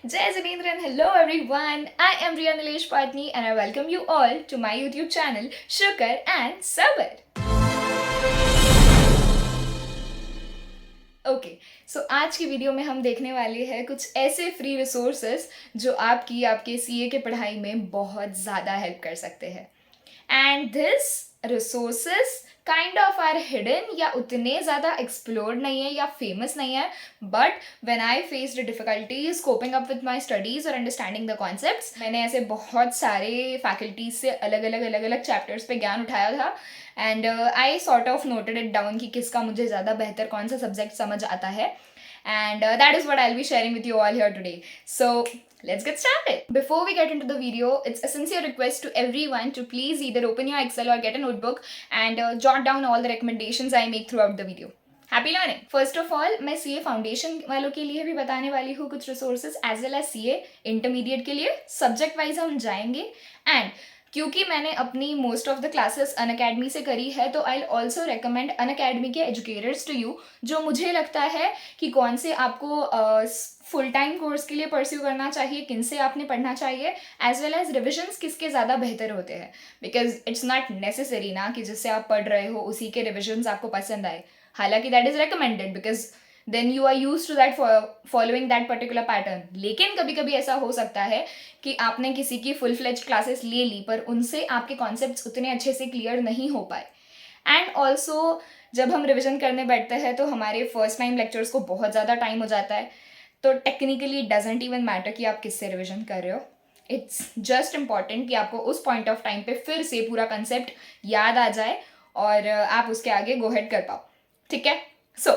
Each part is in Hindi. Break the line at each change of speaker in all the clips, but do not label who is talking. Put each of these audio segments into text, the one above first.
Jai Zinendra and hello everyone. I am Riya Nilesh Patni and I welcome you all to my YouTube channel Shukar and Sabar. Okay so आज की वीडियो में हम देखने वाले हैं कुछ ऐसे फ्री रिसोर्सेज जो आपके सीए के पढ़ाई में बहुत ज़्यादा हेल्प कर सकते हैं and this resources kind of are hidden या उतने ज़्यादा एक्सप्लोर्ड नहीं है या फेमस नहीं है but when I faced difficulties coping up with my studies और अंडरस्टैंडिंग द कॉन्सेप्ट्स मैंने ऐसे बहुत सारे फैकल्टीज से अलग अलग चैप्टर्स पे ज्ञान उठाया था and I sort of noted it down कि किसका मुझे ज़्यादा बेहतर कौन सा सब्जेक्ट समझ आता है and that is what I'll be sharing with you all here today. So let's get started. Before we get into the video, it's a sincere request to everyone to please either open your Excel or get a notebook and jot down all the recommendations I make throughout the video. Happy learning. First of all मैं सीए फाउंडेशन वालों के लिए भी बताने वाली हूँ कुछ resources as well as CA intermediate के लिए. सब्जेक्ट वाइज हम जाएंगे एंड क्योंकि मैंने अपनी most of the classes Unacademy से करी है तो आई ऑल्सो रिकमेंड अनअकैडमी के एजुकेटर्स टू यू जो मुझे लगता है कि कौन से आपको फुल टाइम कोर्स के लिए परस्यू करना चाहिए, किन से आपने पढ़ना चाहिए, एज वेल एज रिविजन्स किसके ज़्यादा बेहतर होते हैं. बिकॉज इट्स नॉट नेसेसरी ना कि जिससे आप पढ़ रहे हो उसी के रिविजन्स आपको पसंद आए. हालांकि that is recommended because then you are used to that following that particular pattern. लेकिन कभी कभी ऐसा हो सकता है कि आपने किसी की फुल फ्लेज क्लासेस ले ली पर उनसे आपके कॉन्सेप्ट्स उतने अच्छे से क्लियर नहीं हो पाए. एंड ऑल्सो जब हम रिविजन करने बैठते हैं तो हमारे फर्स्ट टाइम लेक्चर्स को बहुत ज़्यादा टाइम हो जाता है. तो टेक्निकली डजेंट इवन मैटर कि आप किससे रिविजन कर रहे हो. इट्स जस्ट इम्पॉर्टेंट कि आपको उस पॉइंट ऑफ टाइम पे फिर से पूरा कंसेप्ट याद आ जाए और आप उसके आगे गो हेड कर पाओ. ठीक है. So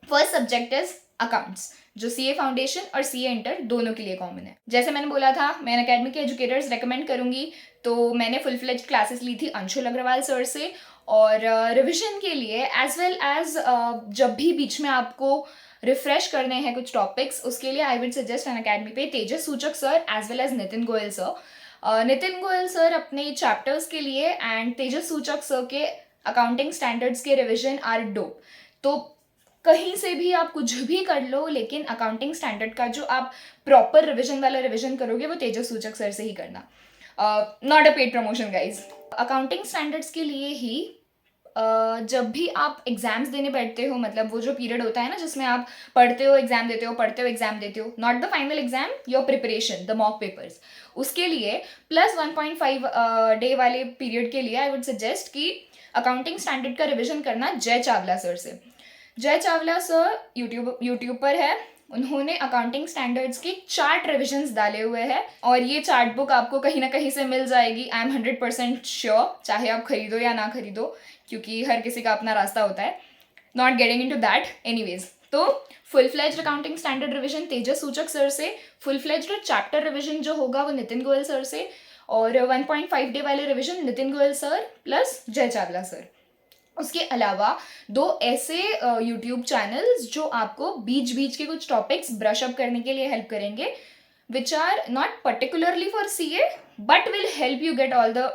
first subject is accounts जो सीए फाउंडेशन और सीए इंटर दोनों के लिए कॉमन है. जैसे मैंने बोला था मैं अकेडमी के एजुकेटर्स रेकमेंड करूंगी. तो मैंने फुल फ्लेज क्लासेस ली थी अंशुल अग्रवाल सर से और रिविजन के लिए एज वेल एज जब भी बीच में आपको रिफ्रेश करने हैं कुछ टॉपिक्स उसके लिए I would suggest Unacademy पे Tejas Suchak sir as well as Nitin Goyal sir. Nitin Goyal sir अपने चैप्टर्स के लिए एंड तेजस सूचक सर के अकाउंटिंग स्टैंडर्ड्स के रिविजन आर डोप. तो कहीं से भी आप कुछ भी कर लो लेकिन अकाउंटिंग स्टैंडर्ड का जो आप प्रॉपर रिविजन वाला रिविजन करोगे वो तेजस सूचक सर से ही करना. Not a paid promotion guys. Accounting standards के लिए ही जब भी आप एग्जाम्स देने बैठते हो मतलब वो जो पीरियड होता है ना जिसमें आप पढ़ते हो एग्जाम देते हो पढ़ते हो एग्जाम देते हो, not the final exam, your preparation the mock papers, उसके लिए प्लस 1.5 डे वाले पीरियड के लिए आई वुड सजेस्ट कि अकाउंटिंग स्टैंडर्ड का रिविजन करना जय चावला सर से. जय चावला सर यूट्यूब पर है. उन्होंने अकाउंटिंग स्टैंडर्ड्स के चार्ट रिविजन्स डाले हुए हैं और ये चार्ट बुक आपको कहीं ना कहीं से मिल जाएगी. आई एम 100% श्योर, चाहे आप खरीदो या ना खरीदो क्योंकि हर किसी का अपना रास्ता होता है. Not getting into that anyways. तो full fledged accounting standard revision Tejas Suchak sir से, फुल फ्लेज्ड चैप्टर रिविजन जो होगा वो नितिन गोयल सर से और 1.5 डे वाले revision Nitin Goyal sir plus जय चावला सर. उसके अलावा दो ऐसे यूट्यूब चैनल्स जो आपको बीच बीच के कुछ टॉपिक्स ब्रश अप करने के लिए हेल्प करेंगे which are not particularly for CA but will help you get all the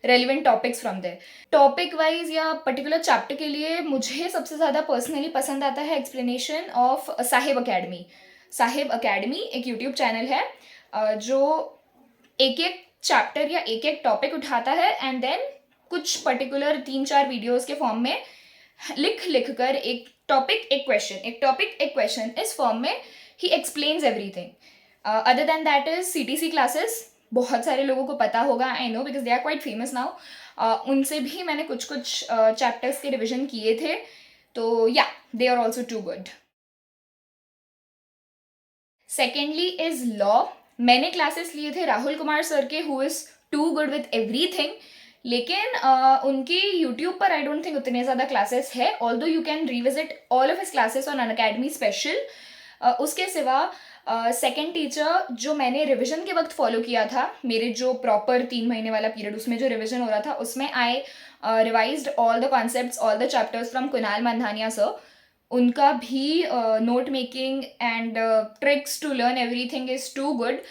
relevant topics from there. Topic wise या पर्टिकुलर चैप्टर के लिए मुझे सबसे ज़्यादा पर्सनली पसंद आता है explanation of Sahib academy. Sahib academy एक यूट्यूब चैनल है जो एक एक चैप्टर या एक एक टॉपिक उठाता है एंड देन कुछ पर्टिकुलर 3-4 वीडियोस के फॉर्म में लिख कर एक टॉपिक एक क्वेश्चन, एक टॉपिक एक क्वेश्चन, इस फॉर्म में ही explains everything. Other than that is CTC classes. बहुत सारे लोगों को पता होगा, I know because they are quite famous now. उनसे भी मैंने कुछ चैप्टर्स के रिविजन किए थे. तो yeah they are also too good. Secondly is law. मैंने क्लासेस लिए थे राहुल कुमार सर के who is too good with everything. लेकिन उनकी यूट्यूब पर आई डोंट थिंक उतने ज़्यादा क्लासेस है although you can revisit all of his classes on Unacademy special. उसके सिवा सेकेंड टीचर जो मैंने रिविजन के वक्त फॉलो किया था, मेरे जो प्रॉपर 3 महीने वाला पीरियड उसमें जो रिविजन हो रहा था उसमें I revised all the concepts all the chapters from Kunal Mandhania sir. उनका भी note making and tricks to learn everything is too good.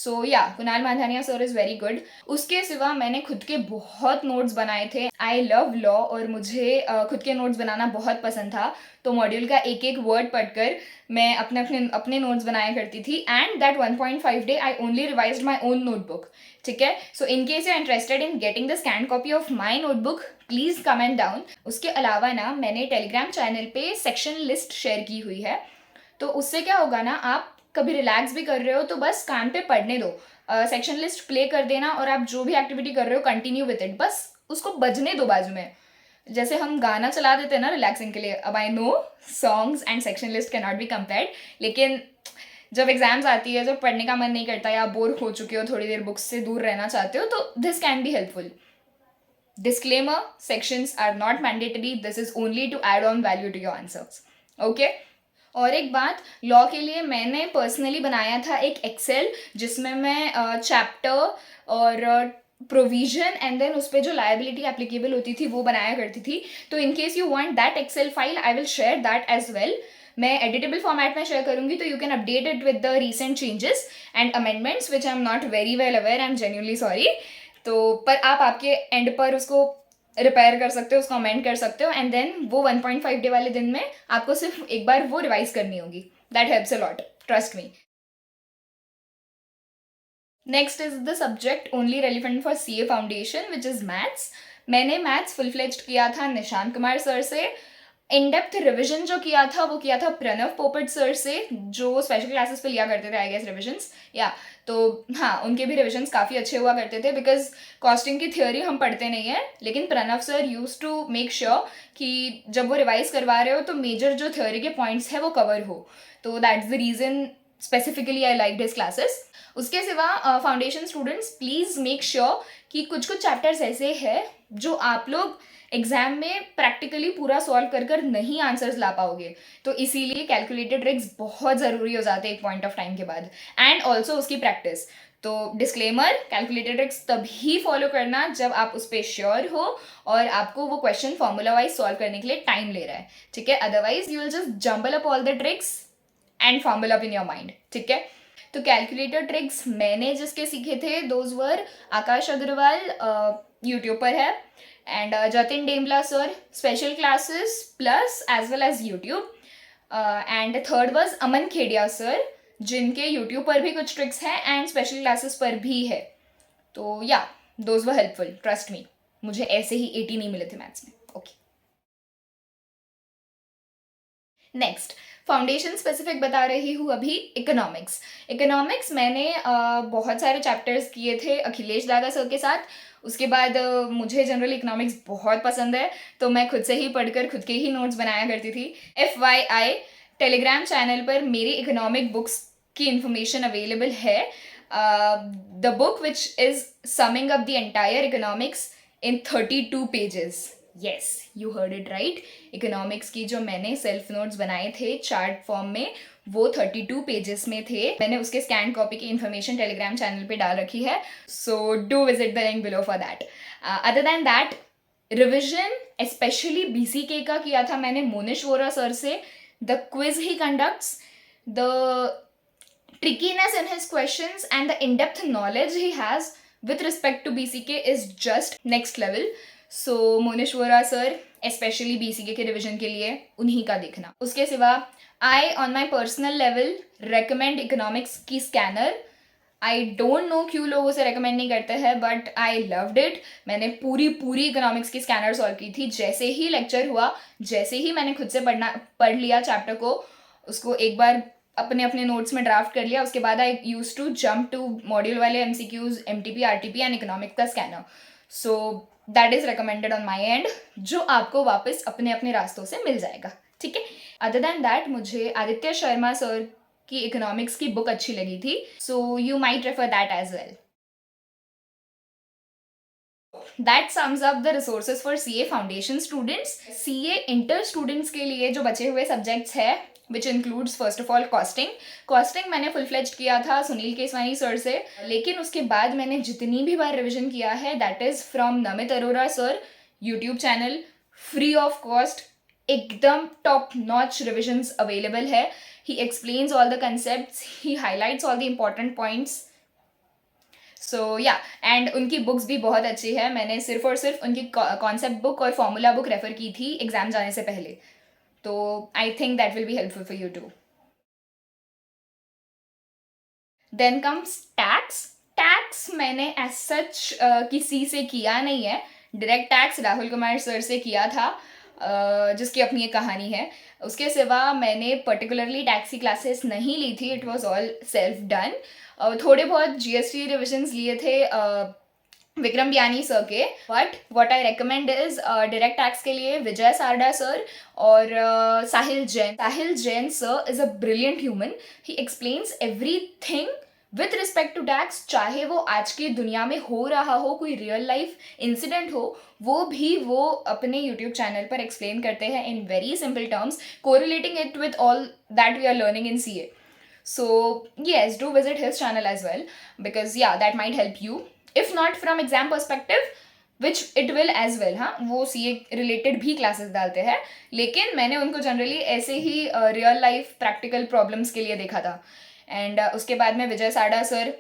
So yeah Kunal Mandhania sir is very good. उसके सिवा मैंने खुद के बहुत नोट्स बनाए थे. आई लव लॉ और मुझे खुद के नोट्स बनाना बहुत पसंद था. तो मॉड्यूल का एक एक वर्ड पढ़कर मैं अपने अपने अपने नोट्स बनाया करती थी. And that 1.5 day I only revised my own notebook. ठीक है. So in case you are interested in getting the scan copy of my notebook, please comment down. उसके अलावा ना मैंने टेलीग्राम चैनल पे सेक्शन लिस्ट शेयर की हुई है. तो उससे क्या होगा ना, आप कभी रिलैक्स भी कर रहे हो तो बस कान पे पढ़ने दो, सेक्शन लिस्ट प्ले कर देना और आप जो भी एक्टिविटी कर रहे हो कंटिन्यू विद इट, बस उसको बजने दो बाजू में. जैसे हम गाना चला देते हैं ना रिलैक्सिंग के लिए. अब I know songs and section list can not be compared, लेकिन जब एग्जाम्स आती है, जब पढ़ने का मन नहीं करता या बोर हो चुके हो, थोड़ी देर बुक्स से दूर रहना चाहते हो, तो this can be helpful. Disclaimer, sections are not mandatory. This is only to add on value to your answers. Okay? और एक बात, लॉ के लिए मैंने पर्सनली बनाया था एक एक्सेल जिसमें मैं चैप्टर और प्रोविजन एंड देन उस पर जो लायबिलिटी एप्लीकेबल होती थी वो बनाया करती थी. तो in case you want that Excel file, I will share that as well. मैं एडिटेबल फॉर्मेट में शेयर करूंगी, तो you can update it with the recent changes and amendments which I am not very well aware. I am genuinely sorry. तो पर आप आपके एंड पर उसको रिपेयर कर सकते हो, उसको अमेंड कर सकते हो. एंड देन वो 1.5 डे वाले दिन में आपको सिर्फ एक बार वो रिवाइज करनी होगी. That helps a lot, trust me. Next is the subject only relevant for CA foundation which is maths. मैंने मैथ्स फुल फ्लेज्ड किया था निशांत कुमार सर से. इन डेप्थ रिविजन जो किया था वो किया था प्रणव पोपट सर से, जो स्पेशल क्लासेस पे लिया करते थे आई गेस रिविजन्स. या तो हाँ, उनके भी रिविजन्स काफ़ी अच्छे हुआ करते थे, बिकॉज कॉस्टिंग की थ्योरी हम पढ़ते नहीं हैं, लेकिन Pranav sir used to make sure कि जब वो रिवाइज करवा रहे हो तो मेजर जो थ्योरी के पॉइंट्स है वो कवर हो. तो that's the reason specifically I like his classes. उसके सिवा foundation students please make sure कि कुछ कुछ चैप्टर्स ऐसे हैं जो आप लोग एग्जाम में प्रैक्टिकली पूरा सॉल्व कर कर नहीं आंसर्स ला पाओगे. तो इसीलिए कैलकुलेटेड ट्रिक्स बहुत ज़रूरी हो जाते हैं एक पॉइंट ऑफ टाइम के बाद, एंड ऑल्सो उसकी प्रैक्टिस. तो डिस्क्लेमर, कैलकुलेटेड ट्रिक्स तभी फॉलो करना जब आप उस पर श्योर हो और आपको वो क्वेश्चन फॉर्मूला वाइज सॉल्व करने के लिए टाइम ले रहा है. ठीक है. Otherwise you will just jumble up all the tricks and formula up in your mind. ठीक है. तो कैलकुलेटर ट्रिक्स मैंने जिसके सीखे थे those were Akash Agarwal, YouTube पर है, and Jatin Demla sir, special classes plus as well as YouTube. And third was Aman Khedia sir, जिनके यूट्यूब पर भी कुछ ट्रिक्स हैं एंड स्पेशल क्लासेस पर भी है. तो या those were helpful, trust me. मुझे ऐसे ही 80 नहीं मिले थे मैथ्स में. ओके. नेक्स्ट, फाउंडेशन स्पेसिफिक बता रही हूँ अभी. इकोनॉमिक्स. इकोनॉमिक्स मैंने बहुत सारे चैप्टर्स किए थे अखिलेश दादा सर के साथ. उसके बाद मुझे जनरल इकोनॉमिक्स बहुत पसंद है, तो मैं खुद से ही पढ़कर खुद के ही नोट्स बनाया करती थी. FYI, टेलीग्राम चैनल पर मेरी इकोनॉमिक बुक्स की इंफॉर्मेशन अवेलेबल है. The book which is summing up the entire economics in 32 pages. Yes, you heard it right. Economics की जो मैंने सेल्फ नोट्स बनाए थे चार्ट फॉर्म में, वो 32 पेजेस में थे. मैंने उसके स्कैन कॉपी की इन्फॉर्मेशन टेलीग्राम चैनल पे डाल रखी है, so do visit the link below for that. Other than that, revision specially BCK का किया था मैंने मोनिश वोरा सर से. The quiz he conducts, the trickiness in his questions and the in-depth knowledge he has with respect to BCK is just next level. So Monish Vora sir specially BCK के रिविजन के लिए उन्हीं का देखना. उसके सिवा I on my personal level recommend economics की स्कैनर. आई डोंट नो क्यों लोग उसे रेकमेंड नहीं करते हैं, बट आई लव्ड इट. मैंने पूरी इकोनॉमिक्स की स्कैनर सॉल्व की थी. जैसे ही लेक्चर हुआ, जैसे ही मैंने खुद से पढ़ लिया चैप्टर को, उसको एक बार अपने अपने नोट्स में ड्राफ्ट कर लिया, उसके बाद I use to jump to module वाले MCQs, MTP, RTP and economics का scanner. So that is recommended on my end, जो आपको वापस अपने अपने रास्तों से मिल जाएगा. ठीक है. अदर दैन दैट, मुझे आदित्य शर्मा सर की इकोनॉमिक्स की बुक अच्छी लगी थी, so you might refer that as well. That sums up the resources for CA Foundation students. CA Inter students के लिए जो बचे हुए subjects है, which includes first of all costing. Costing मैंने full fledged किया था सुनील केसवानी सर से, लेकिन उसके बाद मैंने जितनी भी बार रिविजन किया है that is from Namit Arora sir, YouTube channel, free of cost, एकदम टॉप नॉच रिविजन्स अवेलेबल है. He explains all the concepts, he highlights all the important points. सो या एंड उनकी बुक्स भी बहुत अच्छी है. मैंने सिर्फ और सिर्फ उनकी कॉन्सेप्ट बुक और फॉर्मूला बुक रेफर की थी एग्जाम जाने से पहले. तो I think that will be helpful for you too. Then comes tax. Tax मैंने एज सच किसी से किया नहीं है. Direct tax Rahul Kumar sir से किया था, जिसकी अपनी एक कहानी है. उसके सिवा मैंने पर्टिकुलरली टैक्स की क्लासेस नहीं ली थी. It was all self done. थोड़े बहुत जीएसटी रिविजन्स लिए थे विक्रम बियानी सर के. But what I recommend is direct tax के लिए विजय सारडा सर और Sahil Jain. Sahil Jain sir is a brilliant human. He explains everything with respect to tax. चाहे वो आज की दुनिया में हो रहा हो, कोई रियल लाइफ इंसिडेंट हो, वो भी वो अपने यूट्यूब चैनल पर एक्सप्लेन करते हैं in very simple terms, correlating it with all that we are learning in CA. So yes, do visit his channel as well, because yeah, that might help you. If not from exam perspective, which it will as well. हाँ, वो CA related भी classes डालते हैं, लेकिन मैंने उनको जनरली ऐसे ही रियल लाइफ प्रैक्टिकल प्रॉब्लम्स के लिए देखा था. एंड उसके बाद में विजय सारडा सर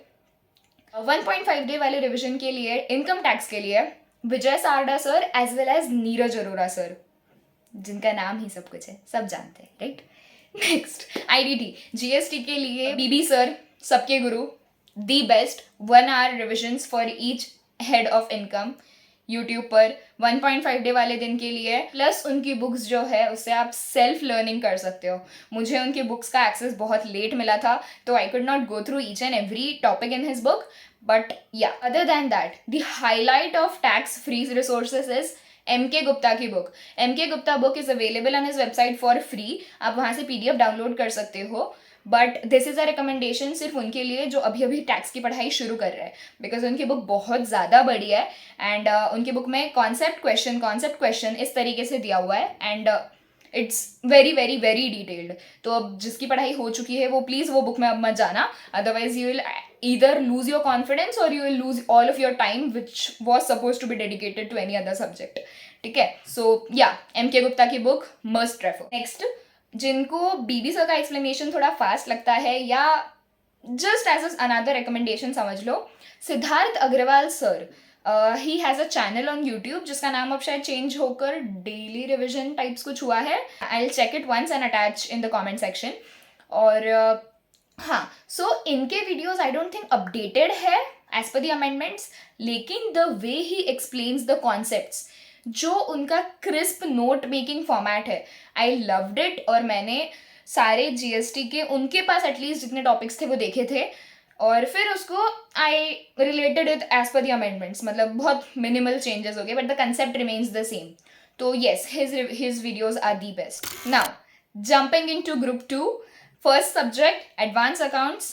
1.5 डे वाले रिविजन के लिए, इनकम टैक्स के लिए Vijay Sarda sir as well as Neeraj Arora sir, जिनका नाम ही सब कुछ है, सब जानते हैं, राइट. नेक्स्ट IDT GST के लिए बीबी सर, सबके गुरु, the best 1 hour revisions for each head of income YouTube पर 1.5 डे वाले दिन के लिए. प्लस उनकी बुक्स जो है उससे आप सेल्फ लर्निंग कर सकते हो. मुझे उनकी बुक्स का एक्सेस बहुत लेट मिला था, तो I could not go through each and every topic in his book. But ya, other than that, the highlight of tax free resources is MK Gupta की book. MK Gupta book is available on his website for free. आप वहाँ से PDF डाउनलोड कर सकते हो. But this is a recommendation सिर्फ उनके लिए जो अभी अभी टैक्स की पढ़ाई शुरू कर रहे हैं, बिकॉज उनकी बुक बहुत ज़्यादा बड़ी है. एंड उनकी बुक में कॉन्सेप्ट क्वेश्चन इस तरीके से दिया हुआ है. And it's very very very detailed. तो अब जिसकी पढ़ाई हो चुकी है वो प्लीज़ वो बुक में अब मत जाना, otherwise you will either lose your confidence or you will lose all of your time which was supposed to be dedicated to any other subject. ठीक है. सो या, MK गुप्ता की बुक मस्ट रेफर. नेक्स्ट, जिनको बीबी सर का एक्सप्लेनेशन थोड़ा फास्ट लगता है या जस्ट एज अनदर रिकमेंडेशन समझ लो, Siddharth Agrawal sir, he has a channel on YouTube जिसका नाम अब शायद चेंज होकर डेली रिविजन टाइप्स कुछ हुआ है. I will check it once and attach in the comment section. और हाँ, सो इनके videos I don't think updated है एज पर द अमेंडमेंट्स, लेकिन the way he explains the concepts, जो उनका क्रिस्प नोट मेकिंग फॉर्मेट है, आई लव्ड इट. और मैंने सारे GST के उनके पास एटलीस्ट जितने टॉपिक्स थे वो देखे थे, और फिर उसको I related it as per the amendments. मतलब बहुत मिनिमल चेंजेस हो गए but the concept remains the same. तो yes, his videos are the best. Now jumping in to group 2, first subject advance accounts.